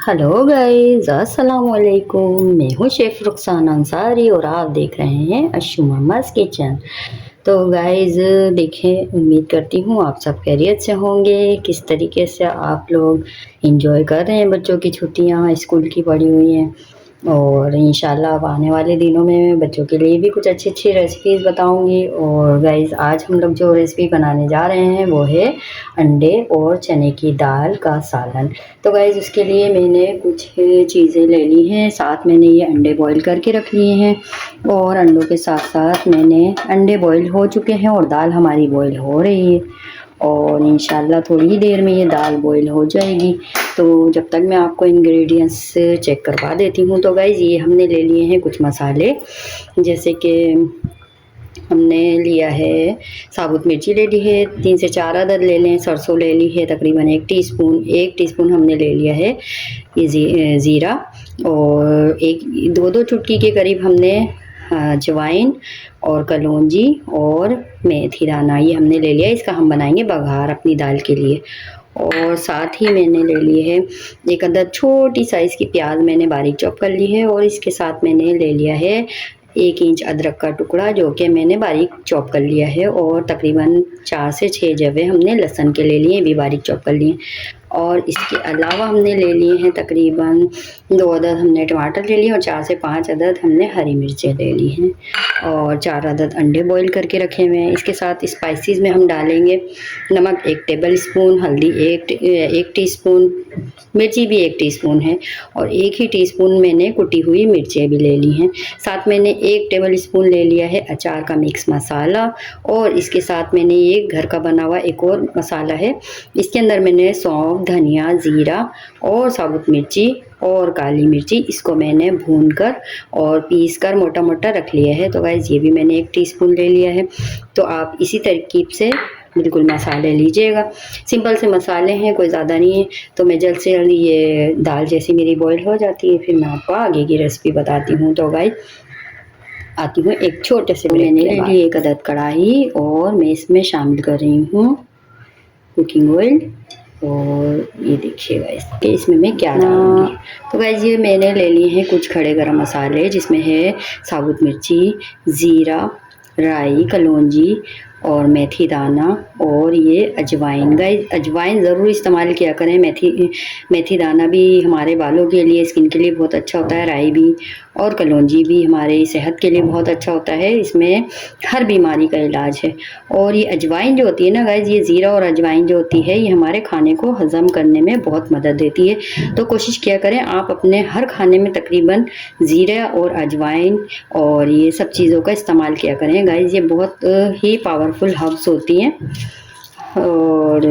Hello guys, अस्सलाम वालेकुम। मैं हूँ शेफ़ रुखसाना अंसारी और आप देख रहे हैं अशू मम्माज़ किचन। तो गाइस देखें, उम्मीद करती हूँ आप सब खैरियत से होंगे। किस तरीके से आप लोग एंजॉय कर रहे हैं, बच्चों की छुट्टियाँ स्कूल की पड़ी हुई हैं और इंशाल्लाह अब आने वाले दिनों में बच्चों के लिए भी कुछ अच्छी रेसिपीज़ बताऊंगी। और गाइस आज हम लोग जो रेसिपी बनाने जा रहे हैं वो है अंडे और चने की दाल का सालन। तो गाइस उसके लिए मैंने कुछ चीज़ें ले ली हैं। साथ मैंने ये अंडे बॉईल करके रख लिए हैं और अंडों के साथ साथ मैंने अंडे बॉईल हो चुके हैं और दाल हमारी बॉईल हो रही है और इंशाल्लाह थोड़ी ही देर में ये दाल बॉईल हो जाएगी। तो जब तक मैं आपको इंग्रेडिएंट्स चेक करवा देती हूँ। तो गाइस ये हमने ले लिए हैं कुछ मसाले, जैसे कि हमने लिया है साबुत मिर्ची ले ली है 3 से 4 अदद ले लें। सरसों ले ली है तकरीबन 1 टीस्पून हमने ले लिया है ये ज़ीरा और एक दो दो चुटकी के करीब हमने अजवाइन और कलौंजी और मेथी दाना ये हमने ले लिया। इसका हम बनाएंगे बघार अपनी दाल के लिए। और साथ ही मैंने ले ली है एक अदद छोटी साइज़ की प्याज, मैंने बारीक चॉप कर ली है। और इसके साथ मैंने ले लिया है 1 इंच अदरक का टुकड़ा जो कि मैंने बारीक चॉप कर लिया है। और तकरीबन 4 से 6 जवे हमने लहसुन के ले लिए, भी बारीक चॉप कर लिए। और इसके अलावा हमने ले लिए हैं तकरीबन 2 अदद हमने टमाटर ले लिए और 4 से 5 अदद हमने हरी मिर्चें ले ली हैं और 4 अदद अंडे बॉईल करके रखे हुए हैं। इसके साथ स्पाइसेस में हम डालेंगे नमक 1 टेबल स्पून, हल्दी 1 टीस्पून, मिर्ची भी 1 टीस्पून है और 1 ही टीस्पून मैंने कुटी हुई मिर्चें भी ले ली हैं। साथ मैंने 1 टेबल स्पून ले लिया है अचार का मिक्स मसाला और इसके साथ मैंने ये घर का बना हुआ एक और मसाला है। इसके अंदर मैंने सौंफ, धनिया, ज़ीरा और साबुत मिर्ची और काली मिर्ची इसको मैंने भूनकर और पीस कर मोटा मोटा रख लिया है। तो गाइस ये भी मैंने 1 टीस्पून ले लिया है। तो आप इसी तरकीब से बिल्कुल मसाले लीजिएगा। सिंपल से मसाले हैं, कोई ज़्यादा नहीं है। तो मैं जल्द से जल्द ये दाल जैसी मेरी बॉईल हो जाती है फिर मैं आपको आगे की रेसिपी बताती हूँ। तो गाइस आती हूँ एक छोटे से मैंने ले ली 1 अदद कढ़ाई और मैं इसमें शामिल कर रही हूँ कुकिंग ऑयल। और ये देखिएगा इसमें मैं क्या डालूंगी। तो गाइस ये मैंने ले लिए हैं कुछ खड़े गरम मसाले, जिसमें है साबुत मिर्ची, ज़ीरा, राई, कलौंजी और मेथी दाना और ये अजवाइन। गाइस अजवाइन ज़रूर इस्तेमाल किया करें। मेथी दाना भी हमारे बालों के लिए, स्किन के लिए बहुत अच्छा होता है। राई भी और कलौंजी भी हमारी सेहत के लिए बहुत अच्छा होता है। इसमें हर बीमारी का इलाज है। और ये अजवाइन जो होती है ना गाइस, ये ज़ीरा और अजवाइन जो होती है ये हमारे खाने को हज़म करने में बहुत मदद देती है। तो कोशिश किया करें आप अपने हर खाने में तकरीबन ज़ीरा और अजवाइन और ये सब चीज़ों का इस्तेमाल किया करें। गाइस ये बहुत ही पावरफुल हर्ब्स होती हैं। और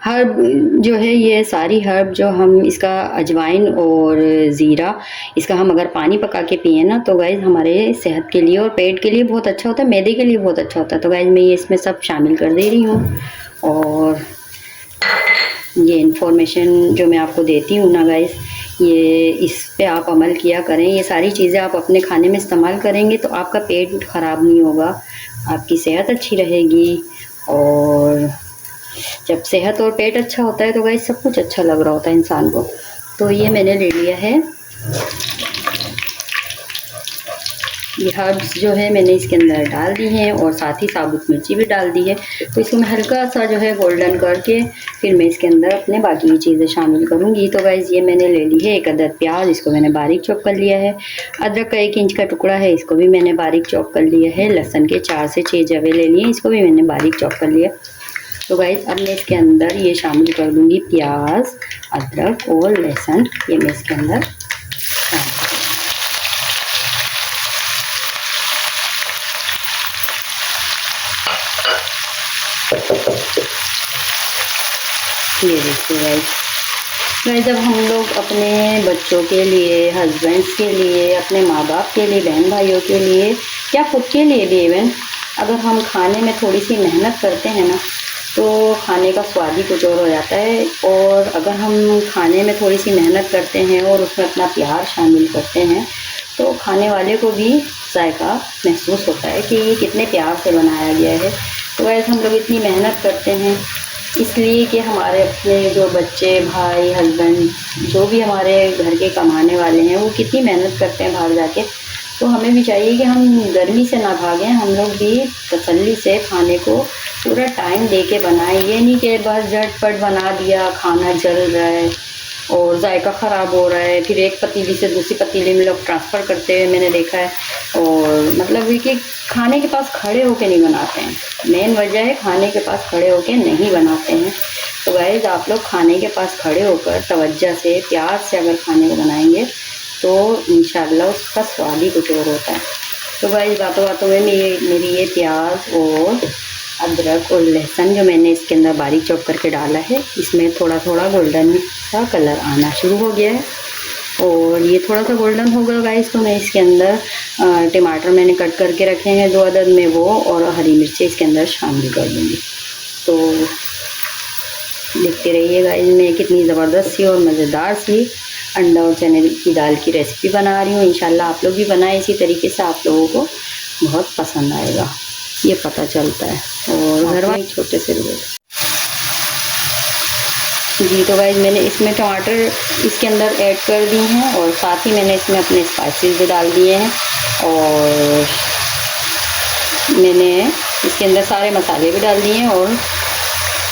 हर्ब जो है ये सारी हर्ब जो हम इसका अजवाइन और ज़ीरा इसका हम अगर पानी पका के पिए ना तो गाइस हमारे सेहत के लिए और पेट के लिए बहुत अच्छा होता है, मैदे के लिए बहुत अच्छा होता है। तो गाइस मैं ये इसमें सब शामिल कर दे रही हूँ। और ये इन्फॉर्मेशन जो मैं आपको देती हूँ ना गाइस, ये इस पे आप अमल किया करें। ये सारी चीज़ें आप अपने खाने में इस्तेमाल करेंगे तो आपका पेट ख़राब नहीं होगा, आपकी सेहत अच्छी रहेगी। और जब सेहत और पेट अच्छा होता है तो गाइस सब कुछ अच्छा लग रहा होता है इंसान को। तो ये मैंने ले लिया है, ये हर्ब्स जो है मैंने इसके अंदर डाल दी हैं और साथ ही साबुत मिर्ची भी डाल दी है। तो इसको मैं हल्का सा जो है गोल्डन करके फिर मैं इसके अंदर अपने बाकी की चीज़ें शामिल करूँगी। तो गाइस ये मैंने ले ली है 1 अदद प्याज, इसको मैंने बारीक चॉप कर लिया है। अदरक का 1 इंच का टुकड़ा है, इसको भी मैंने बारीक चॉप कर लिया है। लहसुन के 4 से 6 जवे ले लिए, इसको भी मैंने बारीक चॉप कर लिया। तो गाइस अब मैं इसके अंदर ये शामिल कर दूँगी प्याज, अदरक और लहसुन। ये मैं इसके अंदर ये देखिए गाइस जब हम लोग अपने बच्चों के लिए, हस्बैंड्स के लिए, अपने माँ बाप के लिए, बहन भाइयों के लिए या खुद के लिए भी इवन अगर हम खाने में थोड़ी सी मेहनत करते हैं ना तो खाने का स्वाद ही कुछ और हो जाता है। और अगर हम खाने में थोड़ी सी मेहनत करते हैं और उसमें अपना प्यार शामिल करते हैं तो खाने वाले को भी जायका महसूस होता है कि ये कितने प्यार से बनाया गया है। तो वैसे हम लोग इतनी मेहनत करते हैं इसलिए कि हमारे अपने जो बच्चे, भाई, हस्बैंड, जो भी हमारे घर के कमाने वाले हैं, वो कितनी मेहनत करते हैं बाहर जाके। तो हमें भी चाहिए कि हम गर्मी से ना भागें, हम लोग भी तसल्ली से खाने को पूरा टाइम दे के बनाएं। ये नहीं कि बस झटपट बना दिया, खाना जल रहा है और जायका ख़राब हो रहा है, फिर एक पतीली से दूसरी पतीली में लोग ट्रांसफ़र करते हुए मैंने देखा है। और मतलब ये कि खाने के पास खड़े होके नहीं बनाते हैं, मेन वजह है खाने के पास खड़े होके नहीं बनाते हैं। तो गाइस आप लोग खाने के पास खड़े होकर तवज्जो से, प्यार से अगर खाने को बनाएंगे तो इंशाल्लाह उसका स्वाद ही कुछ और होता है। तो गाइस बातों बातों में मेरी ये प्याज और अदरक और लहसुन जो मैंने इसके अंदर बारीक चॉप करके डाला है, इसमें थोड़ा थोड़ा गोल्डन सा कलर आना शुरू हो गया है। और ये थोड़ा सा गोल्डन हो गया गाइस, तो मैं इसके अंदर टमाटर मैंने कट करके रखे हैं 2 अदद में वो, और हरी मिर्ची इसके अंदर शामिल कर दूँगी। तो देखते रहिए गाइस, मैं कितनी ज़बरदस्त सी और मज़ेदार सी अंडा और चने की दाल की रेसिपी बना रही हूँ। इंशाल्लाह आप लोग भी बनाएं इसी तरीके से, आप लोगों को बहुत पसंद आएगा, ये पता चलता है। और घर वाले छोटे से भी जी। तो गाइस मैंने इसमें टमाटर इसके अंदर ऐड कर दी हैं और साथ ही मैंने इसमें अपने स्पाइसेस भी डाल दिए हैं और मैंने इसके अंदर सारे मसाले भी डाल दिए हैं और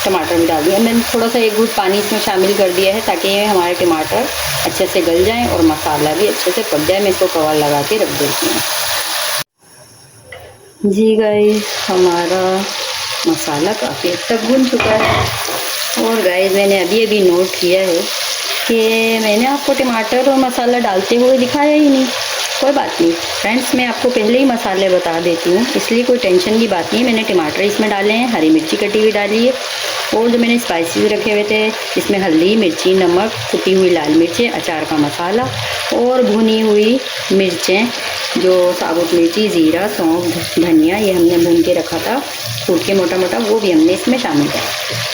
टमाटर भी डाल दिया। मैंने थोड़ा सा 1 घूंट पानी इसमें शामिल कर दिया है ताकि हमारे टमाटर अच्छे से गल जाएं और मसाला भी अच्छे से पक जाए। मैं इसको कवर लगा के रख देती हूँ। जी गाइस हमारा मसाला काफ़ी हद तक भुन चुका है। और गाइस मैंने अभी अभी नोट किया है कि मैंने आपको टमाटर और मसाला डालते हुए दिखाया ही नहीं। कोई बात नहीं फ्रेंड्स, मैं आपको पहले ही मसाले बता देती हूँ, इसलिए कोई टेंशन की बात नहीं है। मैंने टमाटर इसमें डाले हैं, हरी मिर्ची कटी हुई डाली है और जो मैंने स्पाइसेस रखे हुए थे इसमें हल्दी, मिर्ची, नमक, कुटी हुई लाल मिर्चें, अचार का मसाला और भुनी हुई मिर्चें, जो साबुत मिर्ची, ज़ीरा, सौंफ, धनिया, ये हमने भून के रखा था कूट के मोटा मोटा, वो भी हमने इसमें शामिल किया।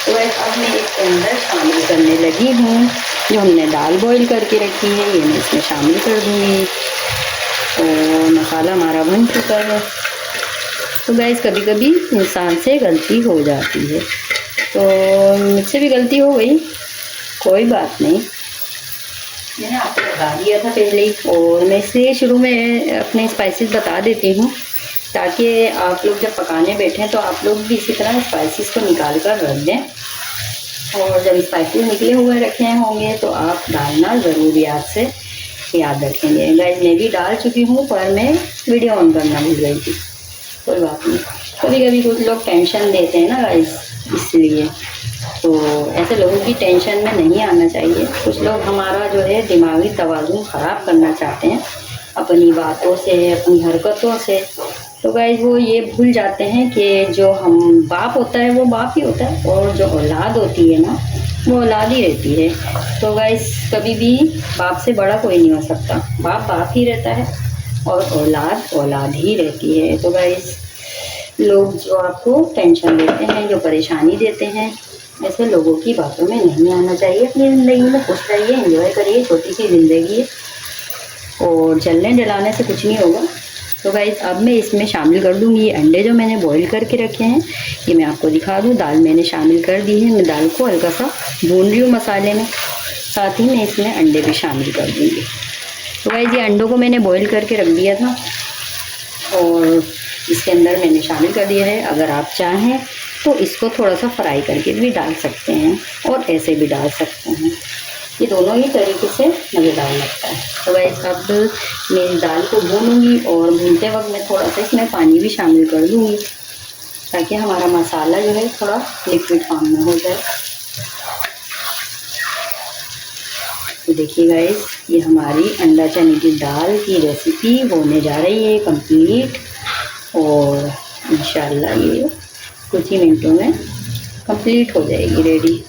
तो अब मैं इसके अंदर शामिल करने लगी हूँ जो हमने दाल बॉईल करके रखी है, ये मैं इसमें शामिल कर दूँगी। और मसाला हमारा बन चुका है। तो गैस कभी कभी इंसान से गलती हो जाती है, तो मुझसे भी गलती हो गई, कोई बात नहीं, मैंने आपको बता दिया था पहले ही। और मैं इसलिए शुरू में अपने स्पाइसेस बता देती हूँ ताकि आप लोग जब पकाने बैठें तो आप लोग भी इसी तरह स्पाइसेस को निकाल कर रख दें। और जब स्पाइसेस निकले हुए रखे होंगे तो आप डालना ज़रूर याद रखेंगे। गाइस मैं भी डाल चुकी हूँ पर मैं वीडियो ऑन करना भूल गई थी। कोई बात नहीं, कभी कभी कुछ लोग टेंशन देते हैं ना गाइस, इसलिए तो ऐसे लोगों की टेंशन में नहीं आना चाहिए। कुछ लोग हमारा जो है दिमागी तवाज़ुन ख़राब करना चाहते हैं अपनी बातों से, अपनी हरकतों से। तो गाइस वो ये भूल जाते हैं कि जो हम बाप होता है वो बाप ही होता है और जो औलाद होती है ना वो औलाद ही रहती है। तो गाइस कभी भी बाप से बड़ा कोई नहीं हो सकता, बाप बाप ही रहता है और औलाद औलाद ही रहती है। तो गाइस लोग जो आपको टेंशन देते हैं, जो परेशानी देते हैं, ऐसे लोगों की बातों में नहीं आना चाहिए। अपनी ज़िंदगी में खुश रहिए, एंजॉय करिए, छोटी सी ज़िंदगी है और जलने जलाने से कुछ नहीं होगा। तो गाइस अब मैं इसमें शामिल कर दूँगी ये अंडे जो मैंने बॉईल करके रखे हैं, ये मैं आपको दिखा दूँ। दाल मैंने शामिल कर दी है, मैं दाल को हल्का सा भून रही हूँ मसाले में, साथ ही मैं इसमें अंडे भी शामिल कर दूँगी। तो गाइस ये अंडों को मैंने बॉईल करके रख दिया था और इसके अंदर मैंने शामिल कर दिया है। अगर आप चाहें तो इसको थोड़ा सा फ्राई करके भी डाल सकते हैं और ऐसे भी डाल सकते हैं, ये दोनों ही तरीके से मज़ेदार लगता है। तो गाइस अब मैं दाल को भूनूंगी और भूनते वक्त मैं थोड़ा सा इसमें पानी भी शामिल कर दूंगी ताकि हमारा मसाला जो है थोड़ा लिक्विड फॉर्म में हो जाए। तो देखिए गाइस ये हमारी अंडा चने की दाल की रेसिपी होने जा रही है कंप्लीट और इंशाल्लाह ये कुछ ही मिनटों में कंप्लीट हो जाएगी, रेडी।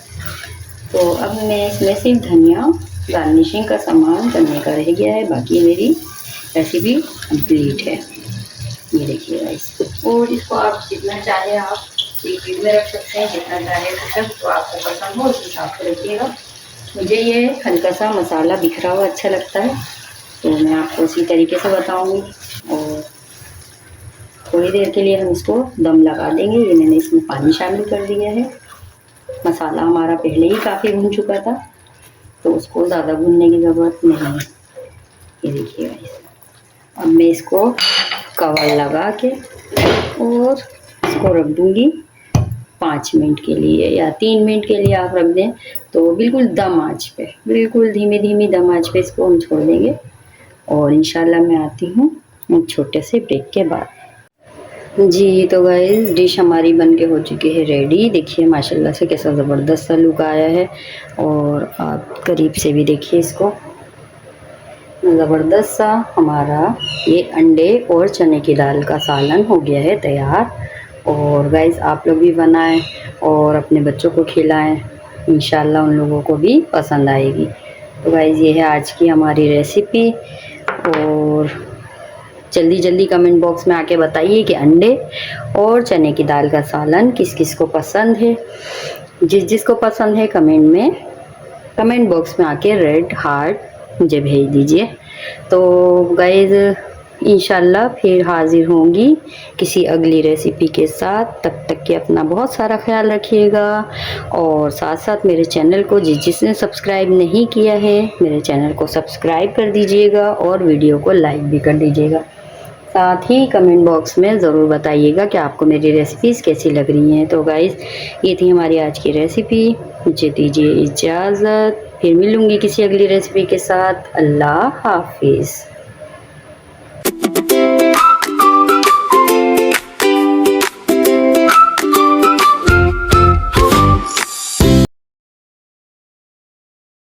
तो अब मैं इसमें सिर्फ धनिया गार्निशिंग का सामान करने का रह गया है, बाकी मेरी रेसिपी कंप्लीट है। ये देखिए गाइस, और इसको आप जितना चाहे आप लिक्विड में रख सकते हैं, जितना चाहे तो आपको पसंद हो उस हिसाब से रखिएगा। मुझे ये हल्का सा मसाला बिखरा हुआ अच्छा लगता है तो मैं आपको उसी तरीके से बताऊंगी। और थोड़ी देर के लिए हम इसको दम लगा देंगे। ये मैंने इसमें पानी शामिल कर दिया है मसाला हमारा पहले ही काफ़ी भुन चुका था, तो उसको ज़्यादा भूनने की ज़रूरत नहीं है। ये देखिए गाइस, अब मैं इसको कवर लगा के और इसको रख दूँगी 5 मिनट के लिए या 3 मिनट के लिए आप रख दें, तो बिल्कुल दम आँच पे, बिल्कुल धीमी-धीमी दम आँच पे इसको हम छोड़ देंगे। और इंशाल्लाह मैं आती हूँ एक छोटे से ब्रेक के बाद। जी, तो गाइस डिश हमारी बन के हो चुकी है रेडी। देखिए माशाल्लाह से कैसा ज़बरदस्त सा लुक आया है, और आप करीब से भी देखिए इसको, ज़बरदस्त सा हमारा ये अंडे और चने की दाल का सालन हो गया है तैयार। और गाइस आप लोग भी बनाएं और अपने बच्चों को खिलाएं, इंशाल्लाह उन लोगों को भी पसंद आएगी। तो गाइस ये है आज की हमारी रेसिपी, और जल्दी जल्दी कमेंट बॉक्स में आके बताइए कि अंडे और चने की दाल का सालन किस किस को पसंद है। जिस जिसको पसंद है कमेंट बॉक्स में आके रेड हार्ट मुझे भेज दीजिए। तो गाइस इंशाल्लाह फिर हाजिर होंगी किसी अगली रेसिपी के साथ। तब तक के अपना बहुत सारा ख्याल रखिएगा, और साथ साथ मेरे चैनल को जिसने सब्सक्राइब नहीं किया है मेरे चैनल को सब्सक्राइब कर दीजिएगा, और वीडियो को लाइक भी कर दीजिएगा। साथ ही कमेंट बॉक्स में ज़रूर बताइएगा कि आपको मेरी रेसिपीज़ कैसी लग रही हैं। तो गाइस ये थी हमारी आज की रेसिपी, मुझे दीजिए इजाज़त, फिर मिलूँगी किसी अगली रेसिपी के साथ। अल्लाह हाफिज़।